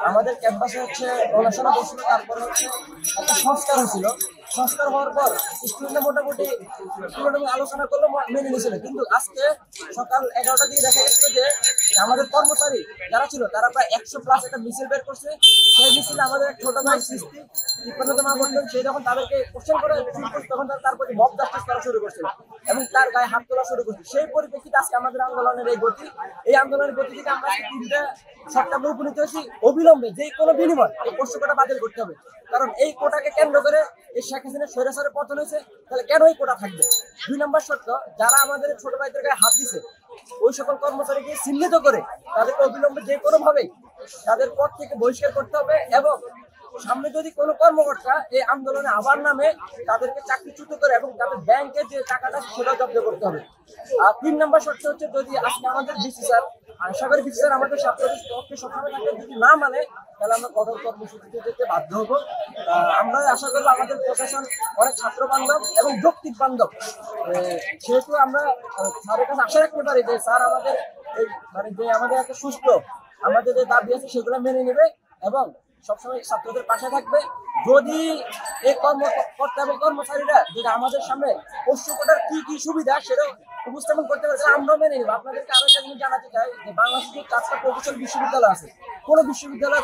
আমাদের ক্যাম্পাসে হচ্ছে পড়াশোনা করছিল, তারপরে হচ্ছে একটা সংস্কার হয়েছিল। সংস্কার হওয়ার পর স্টুডেন্টরা মোটামুটি আলোচনা করলে মেনে নিয়েছিল, কিন্তু আজকে সকাল 11টার দিকে দেখা গেছিল যে আমাদের কর্মচারী যারা ছিল তারা প্রায় 100+ একটা মিছিল বের করছে। সেই মিছিলে আমাদের ছোট ভাই সৃষ্টি সেই যখন তাদেরকে কোশ্চেন করে তখন তার প্রতি মব জাস্টিস করা শুরু করছিল এবং তার গায়ে হাত তোলা শুরু করছে। সেই পরিপ্রেক্ষিতে আজকে আমাদের আন্দোলনের এই আন্দোলনের গতি থেকে আমরা 3টা সপ্তাহে উপনীত হয়েছি। অবিলম্বে যে কোনো বিনিময় এই পোষ্য কোটা বাতিল করতে হবে, কারণ এই কোটাকে কেন্দ্র করে এই শেখ হাসিনার স্বৈরাচারে পতন হয়েছে। তাহলে কেন এই কোটা থাকবে? 2 নম্বর শর্ত, যারা আমাদের ছোট ভাইদের গায়ে হাত দিছে ওই সকল কর্মচারীকে চিহ্নিত করে তাদেরকে অবিলম্বে যে কোনো ভাবে তাদের পদ থেকে বহিষ্কার করতে হবে এবং সামনে যদি কোনো কর্মকর্তা এই আন্দোলনে আবার নামে তাদেরকে চাকরিচ্যুত করে এবং তাদের ব্যাংকে যে টাকাটা সেটা জব্দ করতে হবে। আর 3 নম্বর শর্ত হচ্ছে, যদি আজকে আমাদের ডিসি স্যার আশা করি ডিসি স্যার আমাদের ছাত্রদের পক্ষে সবসময় থাকে, যদি না মানে তাহলে আমরা কঠোর কর্মসূচিতে যেতে বাধ্য হবো। আমরা আশা করবো আমাদের প্রশাসন অনেক ছাত্র বান্ধব এবং যৌক্তিক বান্ধব, সেহেতু আমরা স্যারের কাছে আশা রাখতে পারি যে স্যার আমাদের এই মানে যে আমাদের একটা সুস্থ আমাদের যে দাবি আছে সেগুলো মেনে নেবে এবং সবসময় ছাত্রদের পাশে থাকবে। যদি এই কর্মকর্তা এবং কর্মচারীরা যেটা আমাদের সামনে পোষ্য কোটার কি সুবিধা সেটা উপস্থাপন করতে পারে আমরা মেনে নেব। আপনাদেরকে আরো একটা জিনিস জানাতে চাই যে বাংলাদেশে 4টা প্রকৌশল বিশ্ববিদ্যালয় আছে, কোনো বিশ্ববিদ্যালয়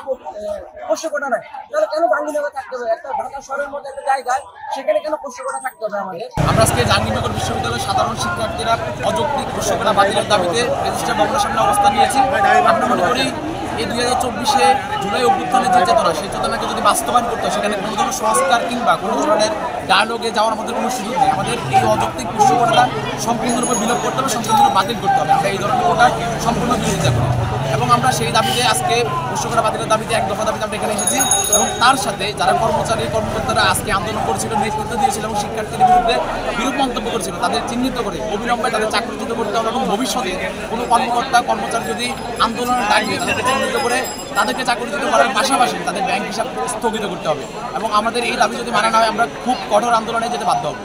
পোষ্য কোটা নাই, তাহলে কেন জাহাঙ্গীরনগর থাকতে হবে? একটা ঢাকা শহরের মধ্যে একটা জায়গায় সেখানে কেন পোষ্য কোটা থাকতে হবে আমাদের? আমরা আজকে জাহাঙ্গীরনগর বিশ্ববিদ্যালয়ের সাধারণ শিক্ষার্থীরা অযৌক্তিক পোষ্য কোটা বাতিলের দাবিতে রেজিস্ট্রার ভবনের সামনে অবস্থান নিয়েছি। আমরা মনে করি এই 2024-এ জুলাই অভ্যুত্থানের যে চেতনা, সেই চেতনাকে যদি বাস্তবায়ন করতে হয় সেখানে কোনো ধরনের সংস্কার কিংবা কোনো ধরনের ডায়ালগে যাওয়ার আমাদের কোনো সুযোগ নেই। আমাদের এই অযৌক্তিক পোষ্য কোটাটা সম্পূর্ণরূপে বিলোপ করতে হবে, সম্পূর্ণরূপে বাতিল করতে হবে। আমরা এই ধরনের কোটা সম্পূর্ণ বিরোধিতা করি এবং আমরা সেই দাবিতে আজকে পোষ্য কোটা বাতিলের দাবিতে 1 দফা দাবিতে আমরা এখানে এসেছি এবং তার সাথে যারা কর্মচারীরা আজকে আন্দোলন করেছিল, নেতৃত্ব দিয়েছিল এবং শিক্ষার্থীদের বিরুদ্ধে বিরূপ মন্তব্য করেছিল তাদের চিহ্নিত করে অবিলম্বে তাদের চাকরিচ্যুত করতে হবে এবং ভবিষ্যতে কোনো কর্মচারী যদি আন্দোলনের ডাক দিয়ে তাদেরকে চিহ্নিত করে তাদেরকে চাকরিচ্যুত করার পাশাপাশি তাদের ব্যাংক হিসাব স্থগিত করতে হবে এবং আমাদের এই দাবি যদি মানা না হয় আমরা খুব কঠোর আন্দোলনে যেতে বাধ্য হব।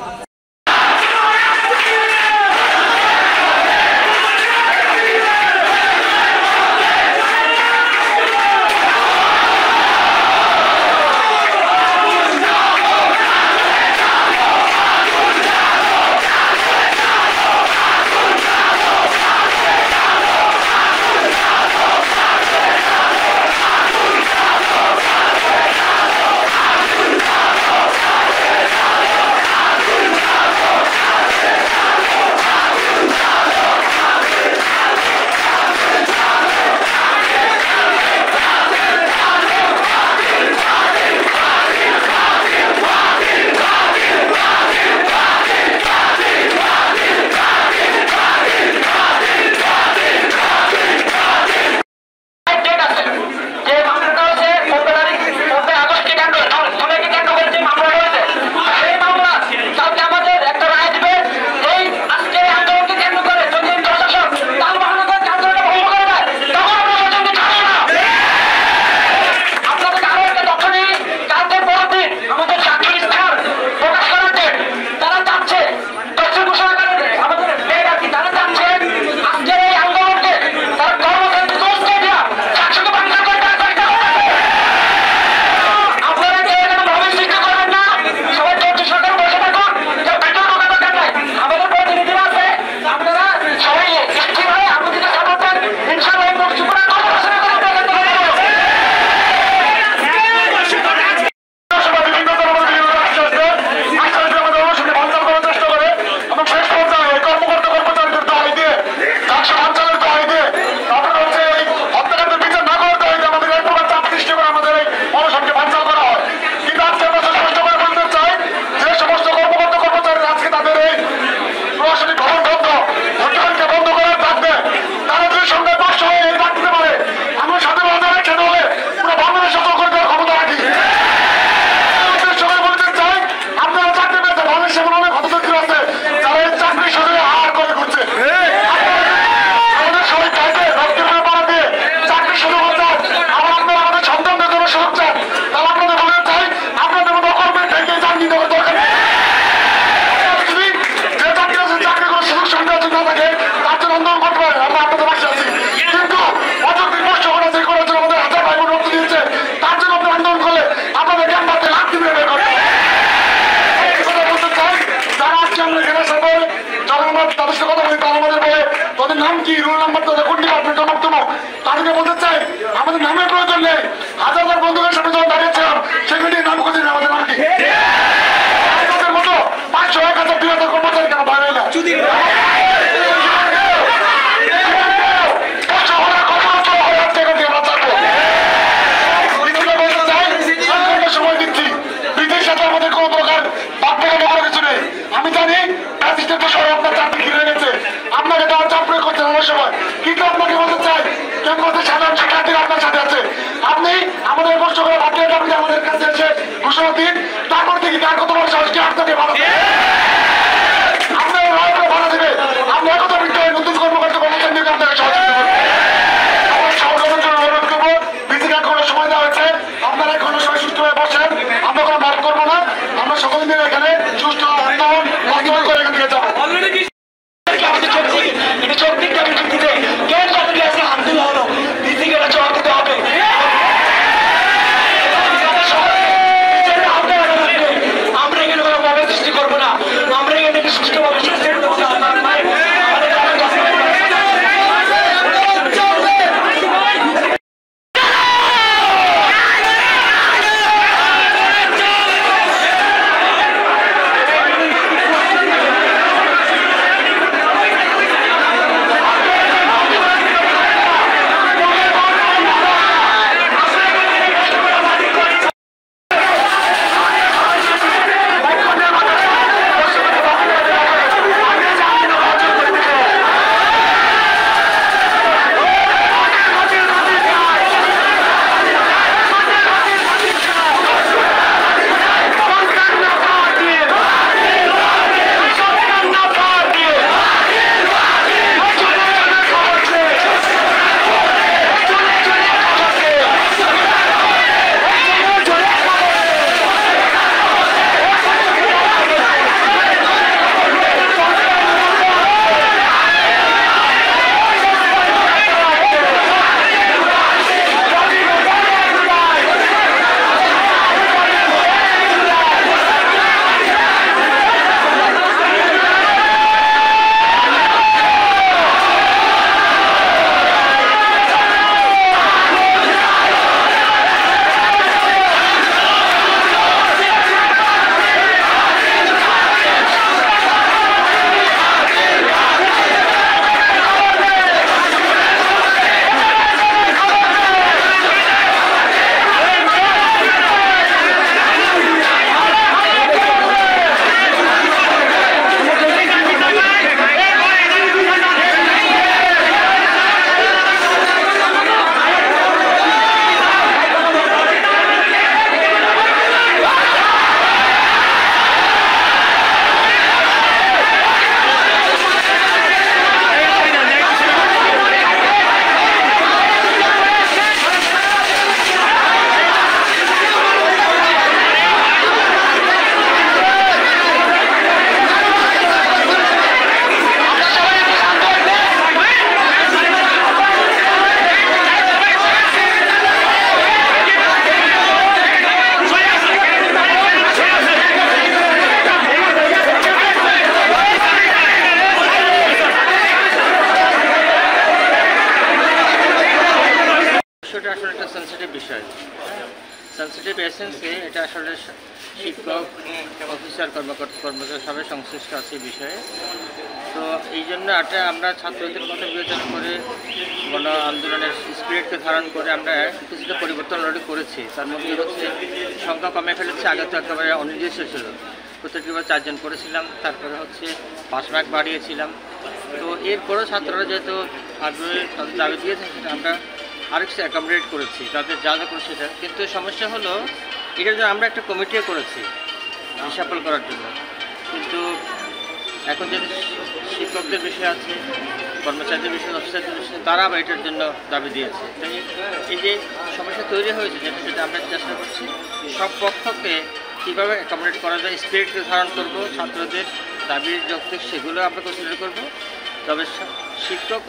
আমাদের নামের প্রয়োজন নেই। হাজার হাজার বন্ধুদের সামনে যখন দাঁড়িয়েছিলাম সেই মিটিং নাম করছি আমাদের নাম কি মতো 500 1000 2000 কর্মচারী কেন বাইরে না সময় দিচ্ছি বিদেশ সাথে আমাদের কোনো প্রকার বাধ্যতা বলার কিছু নেই। আমি জানি প্রেসিডেন্ট সহ আপনার চাকরি ঘিরে গেছে, আপনাকে দেওয়ার চাপ প্রয়োগ করছেন অনেক সময়, কিন্তু আপনাকে বলতে চাই কেন্দ্রের সাধারণ শিক্ষার্থীরা আপনার সাথে আছে। আপনি আমাদের কষ্ট করে বাধ্যতা দাবিতে আমাদের কাছে এসে ঘোষণা দিন, তারপর দেখি কার কত বড় সাহস কি আপনাকে ভালো আপনার রায়কে ভালো দেবে। আমরা একথা বলতে নতুন কর্মকর্তা কর্মচারী নিয়ে আপনাকে সহযোগিতা করবো। আমার সংগঠনের জন্য অনুরোধ করবো, বিসিকে এখনো সময় দেওয়া হয়েছে, আপনারা এখনো সবাই সুস্থ হয়ে বসেন। আমরা কোনো মার্ক করবো না, আমরা সকলে মিলে এখানে সুস্থ আন্দোলন বাস্তবায়ন করে এখান থেকে যাবো। সেন্সিটিভ এসেন্সে এটা আসলে শিক্ষক অফিসার কর্মচারী সবাই সংশ্লিষ্ট আছে এই বিষয়ে। তো এই জন্য এটা আমরা ছাত্রদের কথা বিবেচনা করে গণ আন্দোলনের স্পিরিটকে ধারণ করে আমরা কিছুটা পরিবর্তন অলরেডি করেছি। তার মধ্যে হচ্ছে সংখ্যা কমে ফেলেছে, আগে তো একেবারে অনির্দিষ্ট ছিল, প্রত্যেকবার 4 জন করেছিলাম, তারপরে হচ্ছে 5 মার্ক বাড়িয়েছিলাম। তো এরপরেও ছাত্ররা যেহেতু আগ্রহে তাদের দাবি দিয়েছে সেটা আমরা আরেকটু অ্যাকোমোডেট করেছি, তাদের যা যা করে সেটা। কিন্তু সমস্যা হলো এটার জন্য আমরা একটা কমিটিও করেছি রিসাফল করার জন্য, কিন্তু এখন যদি শিক্ষকদের বিষয় আছে, কর্মচারীদের বিষয়, অফিসারদের বিষয়, তারা আবার এটার জন্য দাবি দিয়েছে। তাই এই যে সমস্যা তৈরি হয়েছে সেটা আমরা চেষ্টা করছি সব পক্ষকে কীভাবে অ্যাকোমোডেট করা যায়, স্পিরিটকে ধারণ করব, ছাত্রদের দাবির যৌক্তিক সেগুলো আমরা কনসিডার করব। তবে শিক্ষক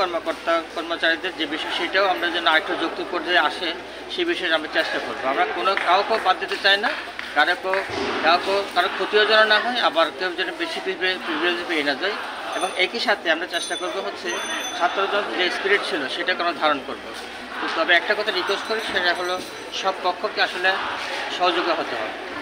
কর্মচারীদের যে বিষয় সেটাও আমরা যেন আরেকটু যৌক্তিক পর্যায়ে আসে সেই বিষয়ে আমরা চেষ্টা করবো। আমরা কাউকে বাদ দিতে চাই না, কারো ক্ষতিও যেন না হয়, আবার কেউ যেন বেশি প্রিভিলেজ পেয়ে না যায়। এবং একই সাথে আমরা চেষ্টা করবো হচ্ছে ছাত্রদের যে স্পিরিট ছিল সেটা কোনো ধারণ করবো। তো তবে একটা কথা রিকোয়েস্ট করি, সেটা হলো সব পক্ষকে আসলে সহযোগী হতে হবে।